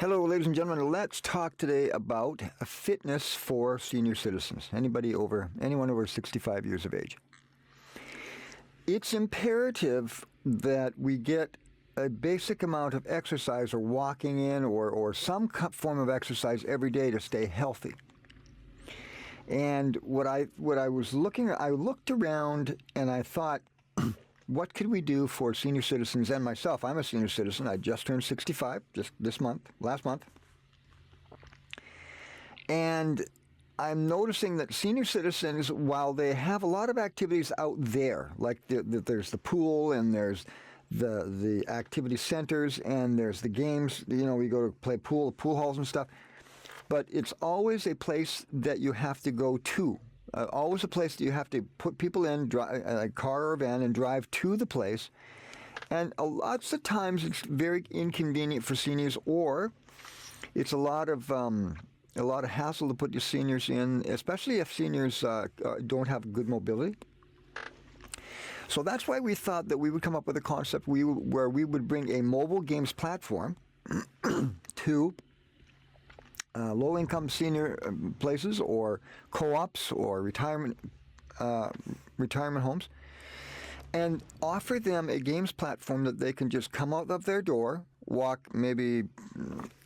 Hello, ladies and gentlemen. Let's talk today about fitness for senior citizens. Anyone over 65 years of age. It's imperative that we get a basic amount of exercise or walking in or some form of exercise every day to stay healthy. And I looked around and I thought, what could we do for senior citizens and myself? I'm a senior citizen. I just turned 65 just last month. And I'm noticing that senior citizens, while they have a lot of activities out there, like there's the pool and there's the activity centers and there's the games, we go to play pool halls and stuff, but it's always a place that you have to go to. Always a place that you have to put people in, a car or a van, and drive to the place. And lots of times it's very inconvenient for seniors, or it's a lot of hassle to put your seniors in, especially if seniors don't have good mobility. So that's why we thought that we would come up with a concept where we would bring a mobile games platform to low-income senior places or co-ops or retirement homes, and offer them a games platform that they can just come out of their door, walk maybe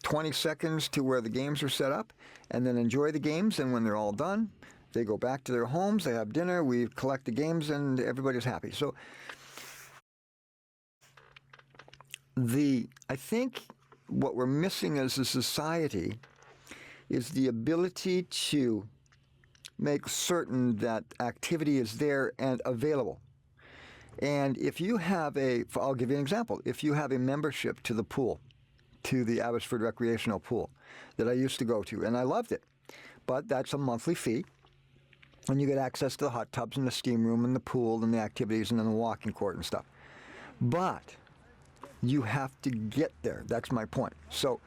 20 seconds to where the games are set up, and then enjoy the games. And when they're all done, they go back to their homes, they have dinner, we collect the games, and everybody's happy. So I think what we're missing as a society is the ability to make certain that activity is there and available. And if you have I'll give you an example. If you have a membership to the pool, to the Abbotsford Recreational Pool that I used to go to, and I loved it, but that's a monthly fee, and you get access to the hot tubs and the steam room and the pool and the activities and then the walking court and stuff. But you have to get there. That's my point. So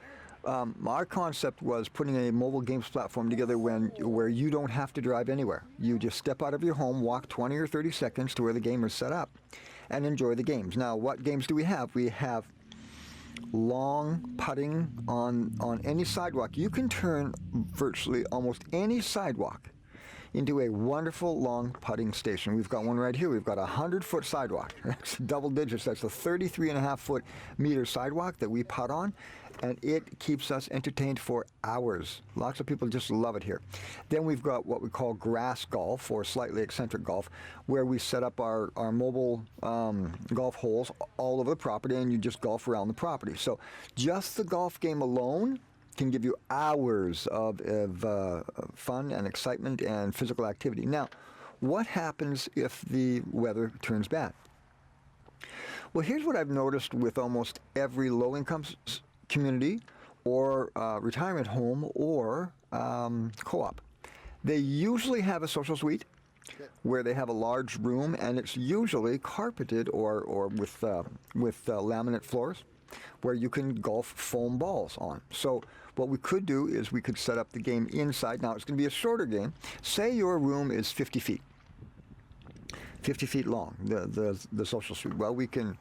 our concept was putting a mobile games platform together where you don't have to drive anywhere. You just step out of your home, walk 20 or 30 seconds to where the game is set up, and enjoy the games. Now, what games do we have? We have long putting on any sidewalk. You can turn virtually almost any sidewalk into a wonderful long putting station. We've got one right here. We've got a 100-foot sidewalk. That's double digits. That's a 33.5 meter sidewalk that we putt on, and it keeps us entertained for hours. Lots of people just love it here. Then we've got what we call grass golf, or slightly eccentric golf, where we set up our mobile golf holes all over the property, and you just golf around the property. So just the golf game alone can give you hours of fun and excitement and physical activity. Now, what happens if the weather turns bad? Well, here's what I've noticed with almost every low-income community or retirement home or co-op. They usually have a social suite where they have a large room, and it's usually carpeted or with laminate floors, where you can golf foam balls on. So what we could do is we could set up the game inside. Now, it's going to be a shorter game. Say your room is 50 feet long, the social suite. Well, we can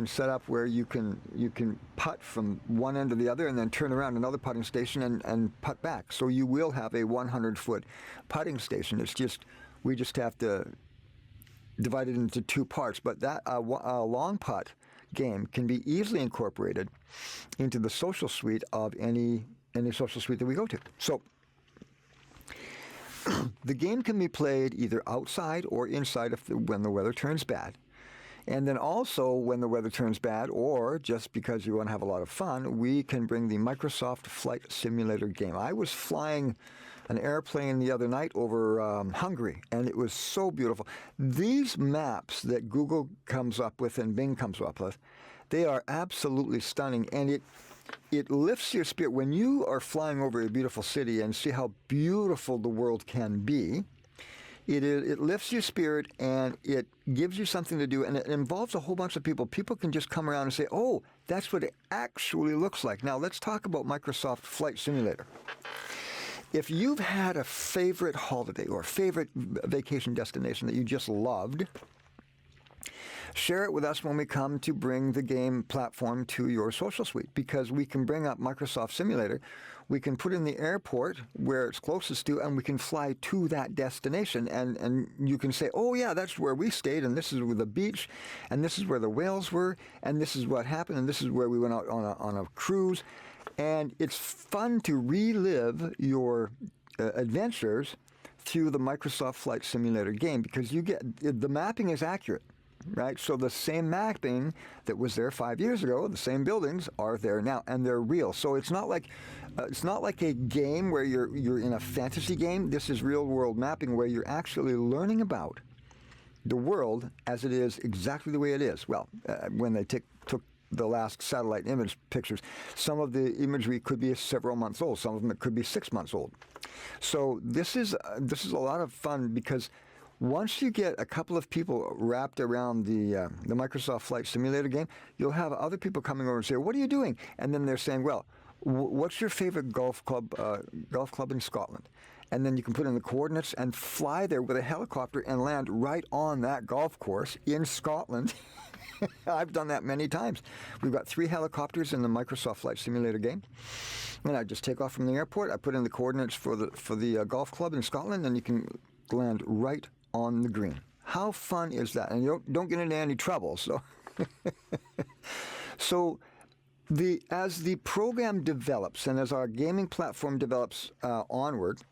set up where you can putt from one end to the other and then turn around another putting station and putt back. So you will have a 100-foot putting station. We just have to divide it into two parts. But that a long putt game can be easily incorporated into the social suite of any social suite that we go to. So the game can be played either outside or inside when the weather turns bad. And then also, when the weather turns bad, or just because you want to have a lot of fun, we can bring the Microsoft Flight Simulator game. I was flying an airplane the other night over Hungary, and it was so beautiful. These maps that Google comes up with and Bing comes up with, they are absolutely stunning, and it lifts your spirit. When you are flying over a beautiful city and see how beautiful the world can be, it lifts your spirit, and it gives you something to do, and it involves a whole bunch of people. People can just come around and say, oh, that's what it actually looks like. Now, let's talk about Microsoft Flight Simulator. If you've had a favorite holiday or favorite vacation destination that you just loved, Share it with us when we come to bring the game platform to your social suite, because we can bring up Microsoft Simulator, we can put in the airport where it's closest to, and we can fly to that destination, and you can say, oh yeah, that's where we stayed, and this is where the beach, and this is where the whales were, and this is what happened, and this is where we went out on a cruise. And it's fun to relive your adventures through the Microsoft Flight Simulator game, because you get the mapping is accurate, right? So the same mapping that was there 5 years ago, the same buildings are there now, and they're real. So it's not like a game where you're in a fantasy game. This is real world mapping where you're actually learning about the world as it is, exactly the way it is. Well, when they took the last satellite image pictures, some of the imagery could be several months old. Some of them it could be 6 months old. So this is a lot of fun, because once you get a couple of people wrapped around the Microsoft Flight Simulator game, you'll have other people coming over and say, "What are you doing?" And then they're saying, "Well, what's your favorite golf club in Scotland?" And then you can put in the coordinates and fly there with a helicopter and land right on that golf course in Scotland. I've done that many times. We've got 3 helicopters in the Microsoft Flight Simulator game, and I just take off from the airport. I put in the coordinates for the golf club in Scotland, and you can land right on the green. How fun is that? And you don't get into any trouble. So, so as the program develops and as our gaming platform develops onward,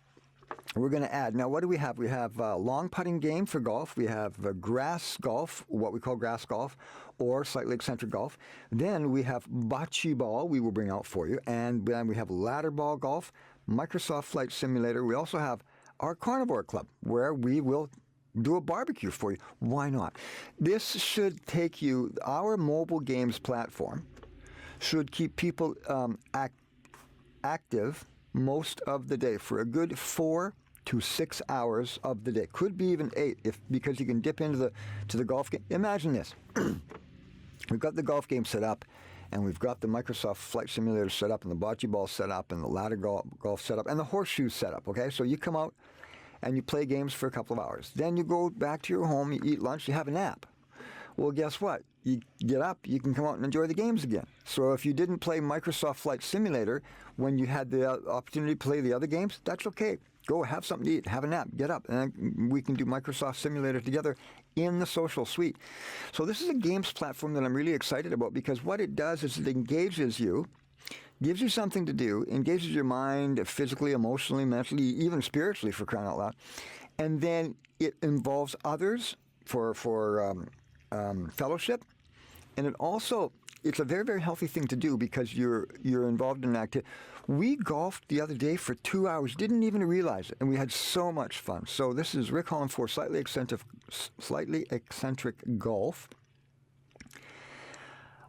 we're going to add. Now, what do we have? We have a long putting game for golf. We have grass golf, what we call grass golf, or slightly eccentric golf. Then we have bocce ball we will bring out for you. And then we have ladder ball golf, Microsoft Flight Simulator. We also have our Carnivore Club, where we will do a barbecue for you. Why not? This should take you, our mobile games platform should keep people active most of the day for a good 4 to 6 hours of the day. Could be even 8, because you can dip into the golf game. Imagine this. We've got the golf game set up, and we've got the Microsoft Flight Simulator set up, and the bocce ball set up, and the ladder golf set up, and the horseshoe set up, okay? So you come out and you play games for a couple of hours. Then you go back to your home, you eat lunch, you have a nap. Well, guess what? You get up, you can come out and enjoy the games again. So if you didn't play Microsoft Flight Simulator when you had the opportunity to play the other games, that's okay. Go have something to eat, have a nap, get up, and we can do Microsoft Simulator together in the social suite. So this is a games platform that I'm really excited about, because what it does is it engages you, gives you something to do, engages your mind physically, emotionally, mentally, even spiritually, for crying out loud. And then it involves others for fellowship. And it's a very, very healthy thing to do, because you're involved in an activity. We golfed the other day for 2 hours, didn't even realize it, and we had so much fun. So this is Rick Holland for Slightly Eccentric Golf.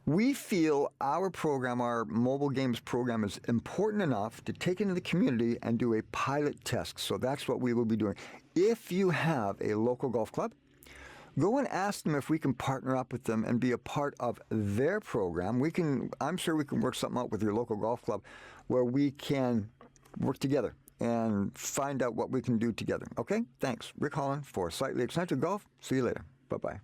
We feel our program, our mobile games program, is important enough to take into the community and do a pilot test. So that's what we will be doing. If you have a local golf club, go and ask them if we can partner up with them and be a part of their program. I'm sure we can work something out with your local golf club where we can work together and find out what we can do together. Okay? Thanks. Rick Holland for Slightly Eccentric Golf. See you later. Bye-bye.